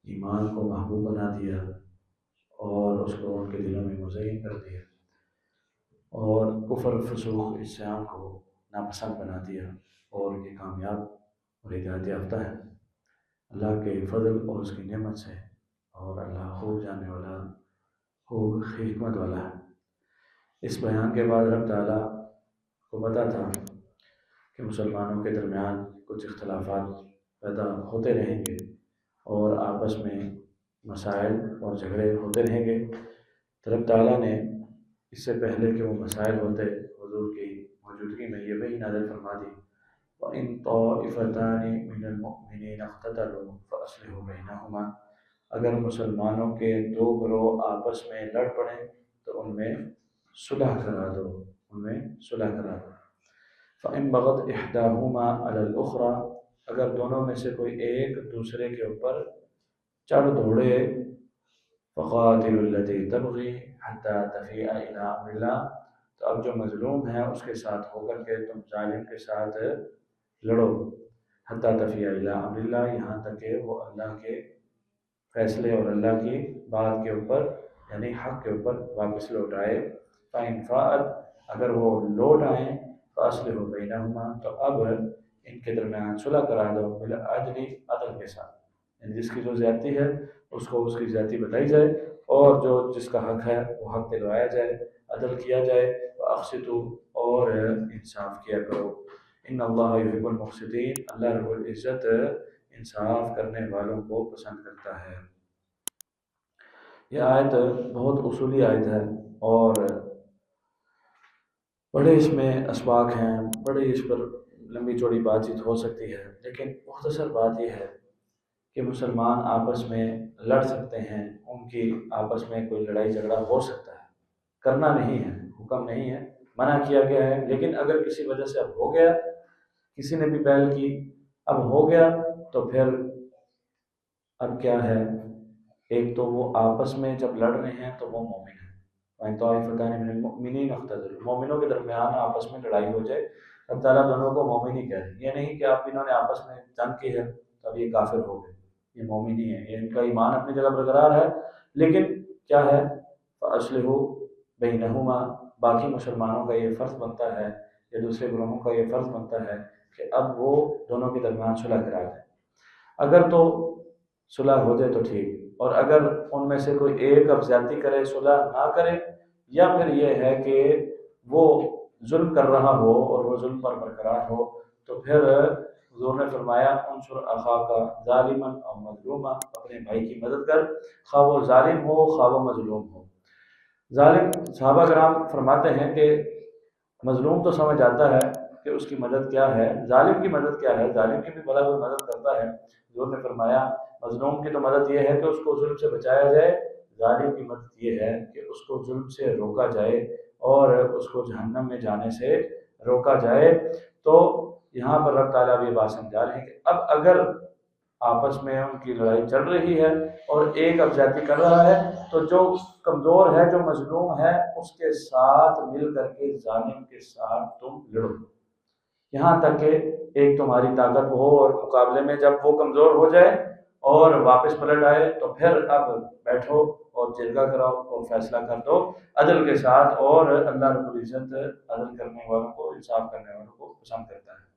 ایمان کو محبوب بنا دیا اور اس کو ان کے دلوں میں مزین کر دیا، اور کفر فسوق عصیان کو ناپسند بنا دیا، اور یہ کامیاب اور ہدایت یافتہ ہے اللہ کے فضل اور اس کی نعمت سے، اور اللہ خوب جاننے والا، خوب حکمت والا ہے۔ اس بیان کے بعد رب تعالیٰ کو پتہ تھا کہ مسلمانوں کے درمیان کچھ اختلافات پیدا ہوتے رہیں گے اور آپس میں مسائل اور جھگڑے ہوتے رہیں گے، تو رب تعالیٰ نے اس سے پہلے کہ وہ مسائل ہوتے حضور کی موجودگی میں یہ وحی نازل فرما دی، وَإِن طَائِفَتَانِ مِنَ الْمُؤْمِنِينَ اقْتَتَلُوا فَأَصْلِحُوا بَيْنَهُمَا، اگر مسلمانوں کے دو گروہ آپس میں لڑ پڑیں تو ان میں صلح کرا دو، ان میں صلح کرا دو۔ فَإِن بَغَتْ إِحْدَاهُمَا عَلَى الْأُخْرَى، اگر دونوں میں سے کوئی ایک دوسرے کے اوپر چڑھ دوڑے، فَقَاتِلُوا الَّتِي تَبْغِي حَتَّى تَفِيءَ إِلَىٰ أَمْرِ اللَّهِ، تو اب جو مظلوم ہے اس کے ساتھ ہو کر کے تم ظالم کے ساتھ لڑو، حَتَّى تَفِيءَ إِلَىٰ أَمْرِ اللَّهِ، یہاں تک کہ وہ اللہ کے فیصلے اور اللہ کی بات کے اوپر یعنی حق کے اوپر واپس لوٹ آئے۔ فَإِن فَاءَتْ، اگر وہ لوٹ آئیں، فَأَصْلِحُوا بَيْنَهُمَا، تو اب ان کے درمیان صلح کرا دو، بالعدل، عدل کے ساتھ، یعنی جس کی جو زیادتی ہے اس کو اس کی زیادتی بتائی جائے، اور جو جس کا حق ہے وہ حق دلوایا جائے، عدل کیا جائے۔ وَأَقْسِطُوا، اور انصاف کیا کرو، ان اللہ یحب المقسطین، اللہ رب العزت انصاف کرنے والوں کو پسند کرتا ہے۔ یہ آیت بہت اصولی آیت ہے، اور بڑے اس میں اسباق ہیں، بڑے اس پر لمبی چوڑی بات چیت ہو سکتی ہے، لیکن مختصر بات یہ ہے کہ مسلمان آپس میں لڑ سکتے ہیں، ان کی آپس میں کوئی لڑائی جھگڑا ہو سکتا ہے، کرنا نہیں ہے، حکم نہیں ہے، منع کیا گیا ہے، لیکن اگر کسی وجہ سے اب ہو گیا، کسی نے بھی پہل کی، اب ہو گیا، تو پھر اب کیا ہے، ایک تو وہ آپس میں جب لڑ رہے ہیں تو وہ مومن ہیں، وَإِن طَائِفَتَانِ مِنَ الْمُؤْمِنِينَ اقْتَتَلُوا، مومنوں کے درمیان آپس میں لڑائی ہو جائے، اب تعالیٰ دونوں کو مومن ہی کہہ رہے ہیں، یہ نہیں کہ آپ انہوں نے آپس میں جنگ کی ہے تو اب یہ کافر ہو گئے، یہ مومن ہی ہے، یہ ان کا ایمان اپنی جگہ برقرار ہے، لیکن کیا ہے، فَأَصْلِحُوا بَيْنَهُمَا، باقی مسلمانوں کا یہ فرض بنتا ہے یا دوسرے گروہوں کا یہ فرض بنتا ہے کہ اب وہ دونوں کے درمیان صلح کرا دیں، اگر تو صلح ہو جائے تو ٹھیک، اور اگر ان میں سے کوئی ایک اب زیادتی کرے، صلح نہ کرے، یا پھر یہ ہے کہ وہ ظلم کر رہا ہو اور وہ ظلم پر برقرار ہو، تو پھر حضور نے فرمایا انصر اخاک ظالما او مظلوما، اپنے بھائی کی مدد کر، خواہ وہ ظالم ہو خواہ وہ مظلوم ہو۔ ظالم، صحابہ کرام فرماتے ہیں کہ مظلوم تو سمجھ آتا ہے کہ اس کی مدد کیا ہے، ظالم کی مدد کیا ہے، ظالم کی بھی بھلا کوئی مدد کرتا ہے، حضور نے فرمایا مظلوم کی تو مدد یہ ہے کہ اس کو ظلم سے بچایا جائے، ظالم کی مدد یہ ہے کہ اس کو ظلم سے روکا جائے اور اس کو جہنم میں جانے سے روکا جائے۔ تو یہاں پر رب تعالیٰ بھی یہ بات سمجھا رہے ہیں کہ اب اگر آپس میں ان کی لڑائی چل رہی ہے اور ایک اب زیادتی کر رہا ہے، تو جو کمزور ہے، جو مظلوم ہے، اس کے ساتھ مل کر کے ظالم کے ساتھ تم لڑو، یہاں تک کہ ایک تمہاری طاقت ہو، اور مقابلے میں جب وہ کمزور ہو جائے اور واپس پلٹ آئے تو پھر اب بیٹھو اور جرگہ کراؤ اور فیصلہ کر دو عدل کے ساتھ، اور اللہ رب العزت عدل کرنے والوں کو، انصاف کرنے والوں کو پسند کرتا ہے۔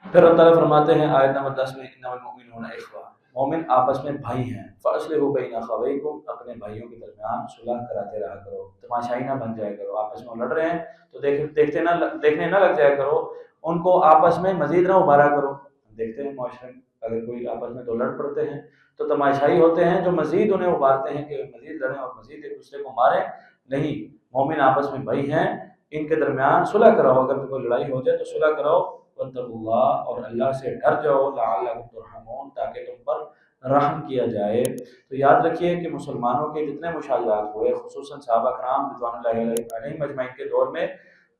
پھر اللہ تعالیٰ فرماتے ہیں آیت نمبر 10 میں انما المؤمنون اخوہ، مومن آپس میں بھائی ہیں، فاصلحوا بین اخویکم، اپنے بھائیوں کے درمیان صلح کراتے رہا کرو، تماشائی نہ بن جایا کرو، آپس میں لڑ رہے ہیں تو دیکھنے نہ لگ جایا کرو، ان کو آپس میں مزید نہ ابھارا کرو۔ دیکھتے ہیں معاشرے میں اگر کوئی آپس میں دو لڑ پڑتے ہیں تو تماشائی ہوتے ہیں جو مزید انہیں ابھارتے ہیں کہ مزید لڑیں اور مزید ایک دوسرے کو ماریں، نہیں، مومن آپس میں بھائی ہیں، ان کے درمیان صلح کراؤ، اگر کوئی لڑائی ہو جائے تو صلح کراؤ، واتقوا اللہ، اور اللہ سے ڈر جاؤ، لعلکم ترحمون، تاکہ تم پر رحم کیا جائے۔ تو یاد رکھیے کہ مسلمانوں کے جتنے مشاجرات ہوئے، خصوصاً صحابہ کرام رضوان اللہ علیہم اجمعین کے دور میں،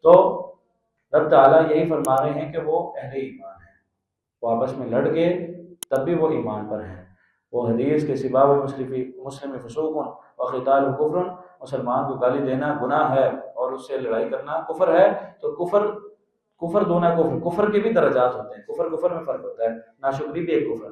تو رب تعالیٰ یہی فرما رہے ہیں کہ وہ اہل ایمان ہیں، وہ آپس میں لڑ گئے تب بھی وہ ایمان پر ہیں۔ وہ حدیث کے سباب المسلم فسوق وقتال کفر، مسلمان کو گالی دینا گناہ ہے اور اس سے لڑائی کرنا کفر ہے، تو کفر دونا کفر کے بھی درجات ہوتے ہیں، کفر میں فرق ہوتا ہے، ناشکری بھی ایک کفر،